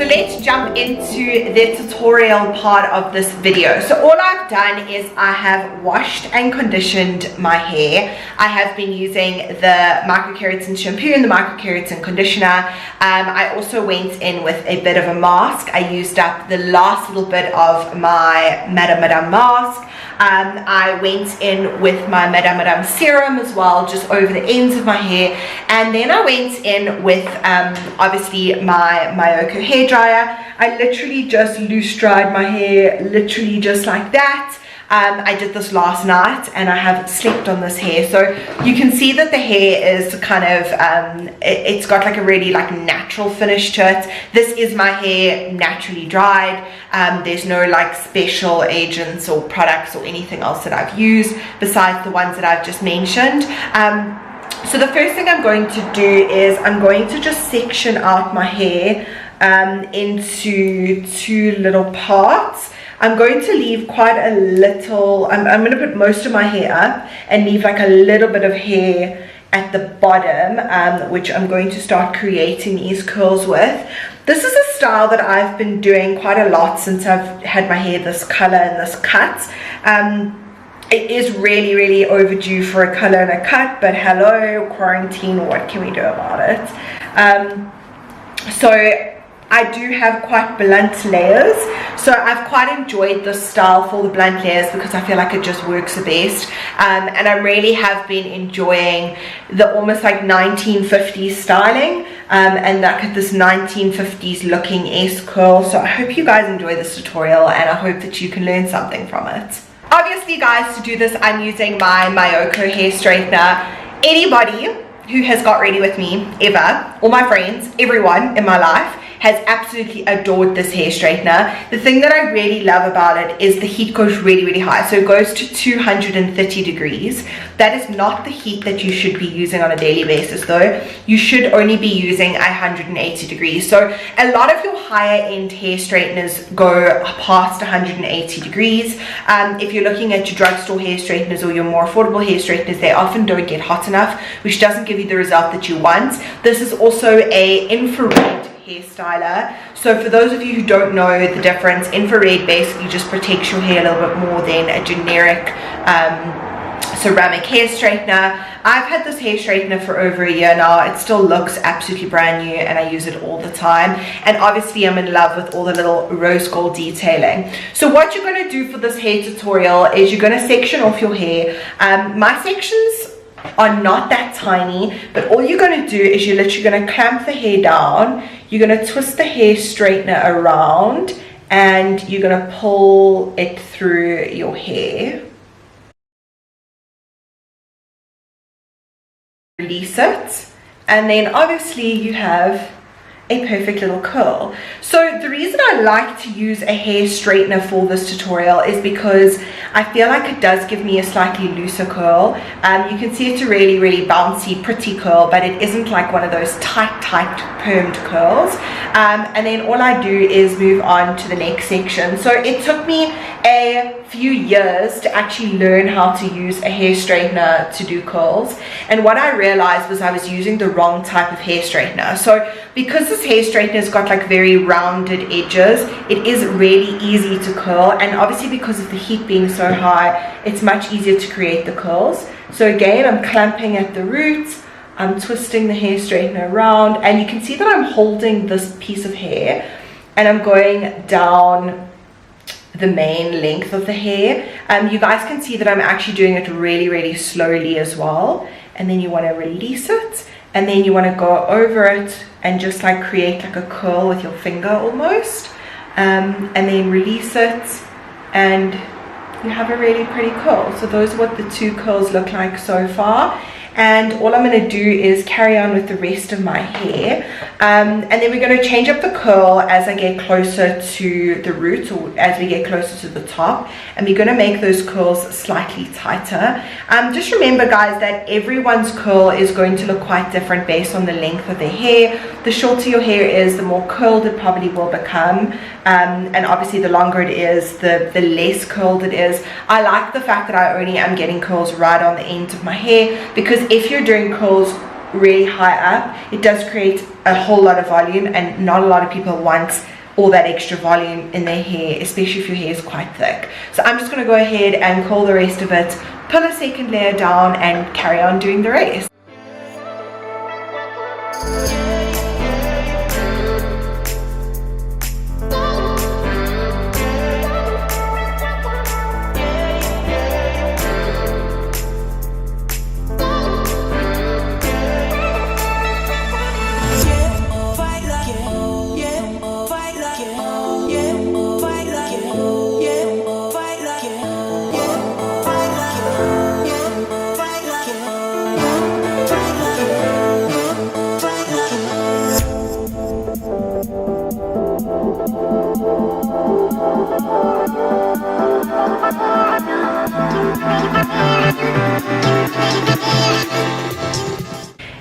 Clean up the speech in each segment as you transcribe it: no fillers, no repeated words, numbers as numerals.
let's jump into the tutorial part of this video. So all I've done is I have washed and conditioned my hair. I have been using the microkeratin shampoo and the microkeratin conditioner. I also went in with a bit of a mask. I used up the last little bit of my Madame mask. I went in with my Madame serum as well, just over the ends of my hair, and then I went in with obviously my Moyoko hair dryer. I literally just loose dried my hair, literally just like that. I did this last night and I have slept on this hair, so you can see that the hair is kind of it's got like a really like natural finish to it. This is my hair naturally dried. There's no like special agents or products or anything else that I've used besides the ones that I've just mentioned. So the first thing I'm going to do is I'm going to just section out my hair into two little parts. I'm going to leave quite a little, I'm going to put most of my hair up and leave like a little bit of hair at the bottom, which I'm going to start creating these curls with. This is a style that I've been doing quite a lot since I've had my hair this color and this cut. It is really overdue for a color and a cut, but hello, quarantine, what can we do about it? So I do have quite blunt layers, so I've quite enjoyed this style for the blunt layers because I feel like it just works the best, and I really have been enjoying the almost like 1950s styling, and look at this 1950s looking S curl. So I hope you guys enjoy this tutorial and I hope that you can learn something from it. Obviously guys, to do this I'm using my Moyoko hair straightener. Anybody who has got ready with me ever, all my friends, everyone in my life has absolutely adored this hair straightener. The thing that I really love about it is the heat goes really high, so it goes to 230 degrees. That is not the heat that you should be using on a daily basis though. You should only be using 180 degrees. So a lot of your higher end hair straighteners go past 180 degrees. If you're looking at your drugstore hair straighteners or your more affordable hair straighteners, they often don't get hot enough, which doesn't give you the result that you want. This is also a infrared hair styler. So for those of you who don't know the difference, infrared basically just protects your hair a little bit more than a generic ceramic hair straightener. I've had this hair straightener for over a year now. It still looks absolutely brand new and I use it all the time, and obviously I'm in love with all the little rose gold detailing. So what you're going to do for this hair tutorial is you're going to section off your hair. My sections are not that tiny, but all you're going to do is you're literally going to clamp the hair down, you're going to twist the hair straightener around, and you're going to pull it through your hair, release it, and then obviously you have a perfect little curl. So the reason I like to use a hair straightener for this tutorial is because I feel like it does give me a slightly looser curl. You can see it's a really bouncy, pretty curl, but it isn't like one of those tight permed curls. And then all I do is move on to the next section. So it took me a few years to actually learn how to use a hair straightener to do curls, and what I realized was I was using the wrong type of hair straightener. So because this hair straightener has got like very rounded edges, it is really easy to curl, and obviously because of the heat being so high, it's much easier to create the curls. So again, I'm clamping at the roots, I'm twisting the hair straightener around, and you can see that I'm holding this piece of hair and I'm going down the main length of the hair. You guys can see that I'm actually doing it really slowly as well, and then you want to release it, and then you want to go over it and just like create like a curl with your finger almost, and then release it, and you have a really pretty curl. So those are what the two curls look like so far, and all I'm going to do is carry on with the rest of my hair, and then we're going to change up the curl as I get closer to the root, or as we get closer to the top, and we're going to make those curls slightly tighter. Just remember guys that everyone's curl is going to look quite different based on the length of their hair. The shorter your hair is, the more curled it probably will become, and obviously the longer it is, the less curled it is. I like the fact that I only am getting curls right on the ends of my hair, because if you're doing curls really high up, it does create a whole lot of volume, and not a lot of people want all that extra volume in their hair, especially if your hair is quite thick. So I'm just going to go ahead and curl the rest of it, pull a second layer down, and carry on doing the rest.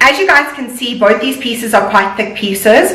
As you guys can see, both these pieces are quite thick pieces.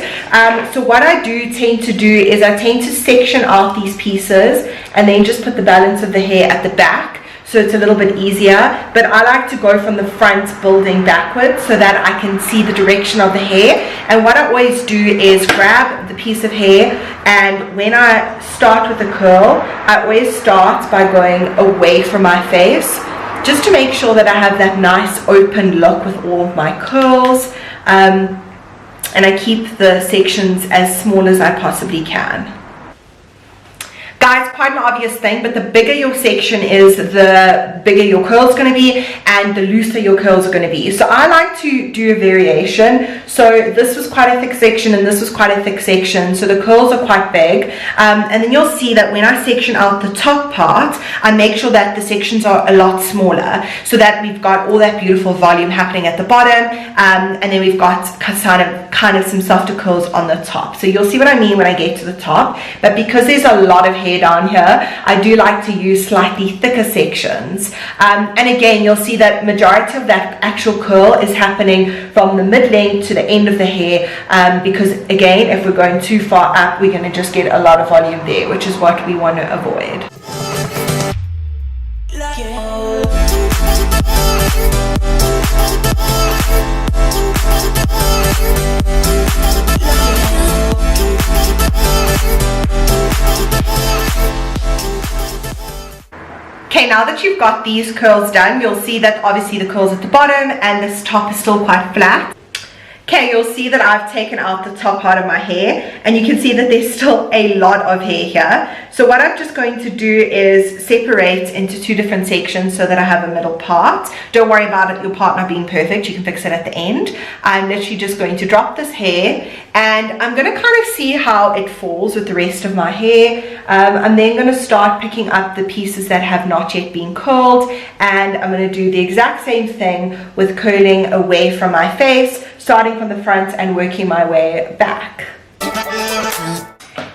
So what I do tend to do is I tend to section out these pieces and then just put the balance of the hair at the back, so it's a little bit easier. But I like to go from the front building backwards so that I can see the direction of the hair. And what I always do is grab the piece of hair, and when I start with the curl, I always start by going away from my face, just to make sure that I have that nice open look with all of my curls, and I keep the sections as small as I possibly can. Guys, quite an obvious thing, but the bigger your section is, the bigger your curl is going to be, and the looser your curls are going to be. So I like to do a variation. So this was quite a thick section, and this was quite a thick section, so the curls are quite big. And then you'll see that when I section out the top part, I make sure that the sections are a lot smaller, so that we've got all that beautiful volume happening at the bottom, and then we've got kind of some softer curls on the top. So you'll see what I mean when I get to the top. But because there's a lot of hair down here, I do like to use slightly thicker sections, and again you'll see that majority of that actual curl is happening from the mid-length to the end of the hair, because again, if we're going too far up, we're going to just get a lot of volume there, which is what we want to avoid. Okay, now that you've got these curls done, you'll see that obviously the curls at the bottom and this top is still quite flat. Okay, you'll see that I've taken out the top part of my hair, and you can see that there's still a lot of hair here. So what I'm just going to do is separate into two different sections so that I have a middle part. Don't worry about it, your part not being perfect, you can fix it at the end. I'm literally just going to drop this hair, and I'm going to kind of see how it falls with the rest of my hair. I'm then going to start picking up the pieces that have not yet been curled, and I'm going to do the exact same thing with curling away from my face, starting from the front and working my way back.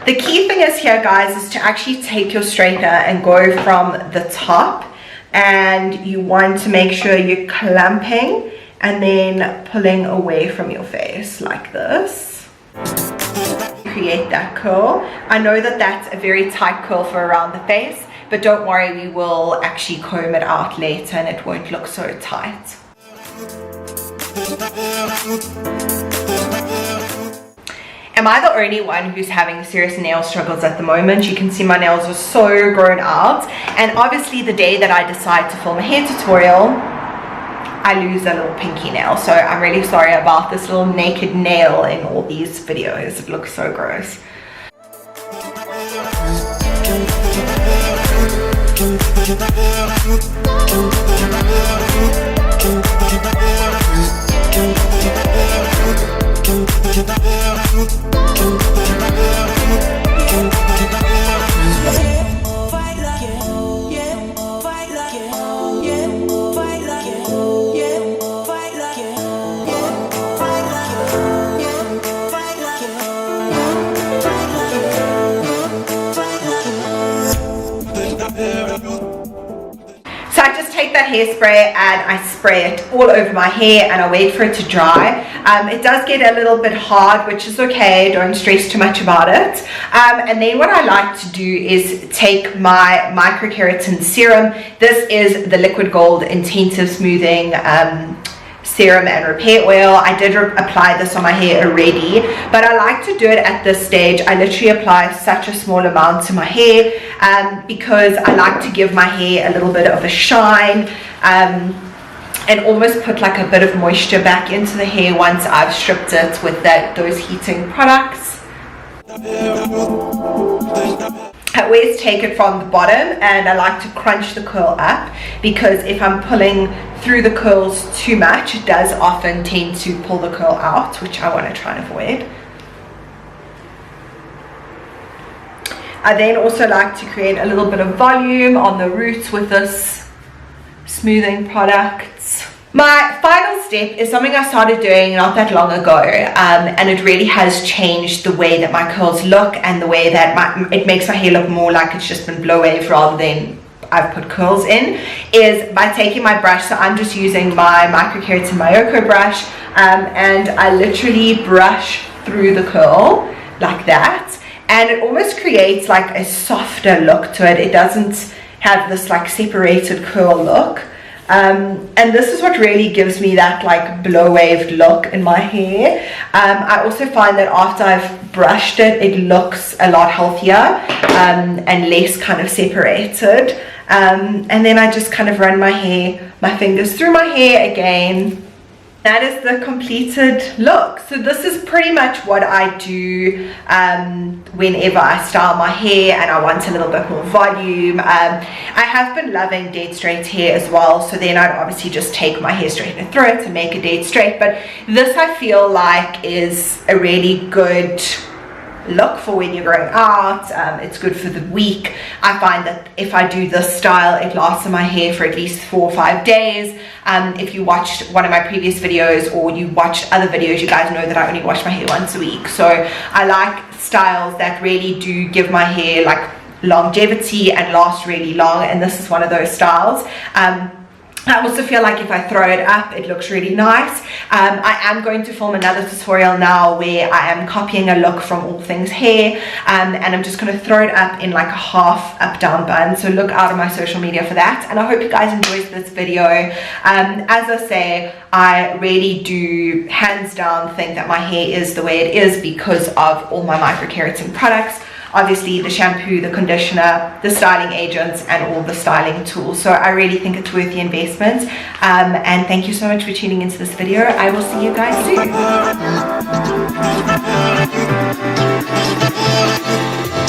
The key thing is here, guys, is to actually take your straightener and go from the top, and you want to make sure you're clamping and then pulling away from your face like this. Create that curl. I know that that's a very tight curl for around the face, but don't worry, we will actually comb it out later and it won't look so tight. Am I the only one who's having serious nail struggles at the moment? You can see my nails are so grown out, and obviously the day that I decide to film a hair tutorial, I lose a little pinky nail. So I'm really sorry about this little naked nail in all these videos. It looks so gross. So I just take that hairspray and I spray it all over my hair, and I wait for it to dry. It does get a little bit hard, which is okay, don't stress too much about it. And then what I like to do is take my microkeratin serum. This is the Liquid Gold Intensive Smoothing serum and repair oil. I did apply this on my hair already, but I like to do it at this stage. I literally apply such a small amount to my hair because I like to give my hair a little bit of a shine and almost put like a bit of moisture back into the hair once I've stripped it with those heating products. I always take it from the bottom, and I like to crunch the curl up, because if I'm pulling through the curls too much, it does often tend to pull the curl out, which I want to try and avoid. I then also like to create a little bit of volume on the roots with this smoothing product. My final step is something I started doing not that long ago, and it really has changed the way that my curls look and the way that it makes my hair look more like it's just been blow waved rather than I've put curls in, is by taking my brush. So I'm just using my microkeratin Moyoko brush, and I literally brush through the curl like that, and it almost creates like a softer look to it. It doesn't have this like separated curl look. And this is what really gives me that like blow waved look in my hair. I also find that after I've brushed it, it looks a lot healthier and less kind of separated. And then I just kind of run my fingers through my hair again. That is the completed look. So this is pretty much what I do whenever I style my hair and I want a little bit more volume. I have been loving dead straight hair as well, so then I'd obviously just take my hair straightener through it and make a dead straight, but this I feel like is a really good look for when you're going out. It's good for the week. I find that if I do this style, it lasts in my hair for at least 4 or 5 days. If you watched one of my previous videos or you watched other videos, you guys know that I only wash my hair once a week. So I like styles that really do give my hair like longevity and last really long, and this is one of those styles. I also feel like if I throw it up, it looks really nice. I am going to film another tutorial now where I am copying a look from All Things Hair, and I'm just going to throw it up in like a half up down bun, so look out on my social media for that. And I hope you guys enjoyed this video. As I say, I really do hands down think that my hair is the way it is because of all my microkeratin products. Obviously the shampoo, the conditioner, the styling agents, and all the styling tools. So I really think it's worth the investment. And thank you so much for tuning into this video. I will see you guys soon.